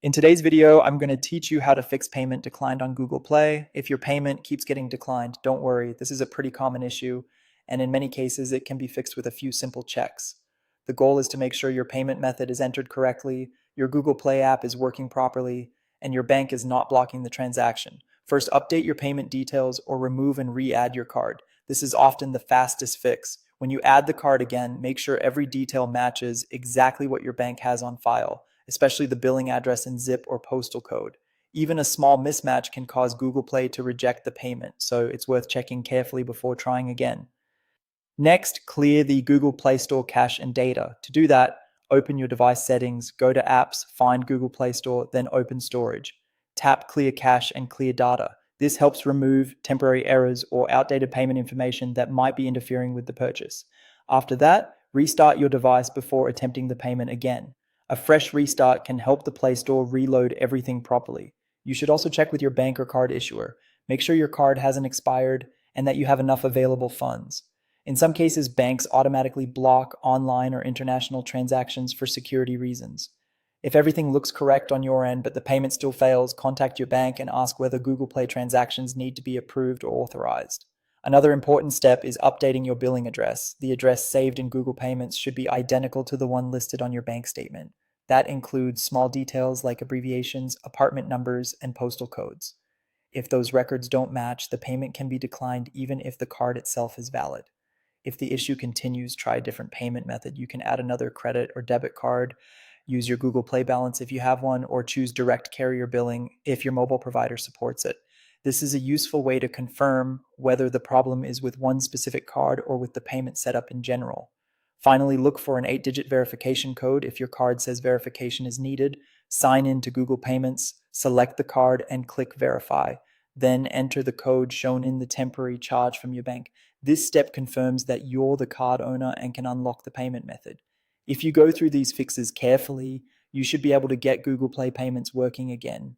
In today's video, I'm going to teach you how to fix payment declined on Google Play. If your payment keeps getting declined, don't worry. This is a pretty common issue, and in many cases, it can be fixed with a few simple checks. The goal is to make sure your payment method is entered correctly, your Google Play app is working properly, and your bank is not blocking the transaction. First, update your payment details or remove and re-add your card. This is often the fastest fix. When you add the card again, make sure every detail matches exactly what your bank has on file, especially the billing address and zip or postal code. Even a small mismatch can cause Google Play to reject the payment, so it's worth checking carefully before trying again. Next, clear the Google Play Store cache and data. To do that, open your device settings, go to Apps, find Google Play Store, then open Storage. Tap Clear Cache and Clear Data. This helps remove temporary errors or outdated payment information that might be interfering with the purchase. After that, restart your device before attempting the payment again. A fresh restart can help the Play Store reload everything properly. You should also check with your bank or card issuer. Make sure your card hasn't expired and that you have enough available funds. In some cases, banks automatically block online or international transactions for security reasons. If everything looks correct on your end but the payment still fails, contact your bank and ask whether Google Play transactions need to be approved or authorized. Another important step is updating your billing address. The address saved in Google Payments should be identical to the one listed on your bank statement. That includes small details like abbreviations, apartment numbers, and postal codes. If those records don't match, the payment can be declined even if the card itself is valid. If the issue continues, try a different payment method. You can add another credit or debit card, use your Google Play balance if you have one, or choose direct carrier billing if your mobile provider supports it. This is a useful way to confirm whether the problem is with one specific card or with the payment setup in general. Finally, look for an 8-digit verification code if your card says verification is needed. Sign in to Google Payments, select the card, and click Verify. Then enter the code shown in the temporary charge from your bank. This step confirms that you're the card owner and can unlock the payment method. If you go through these fixes carefully, you should be able to get Google Play payments working again.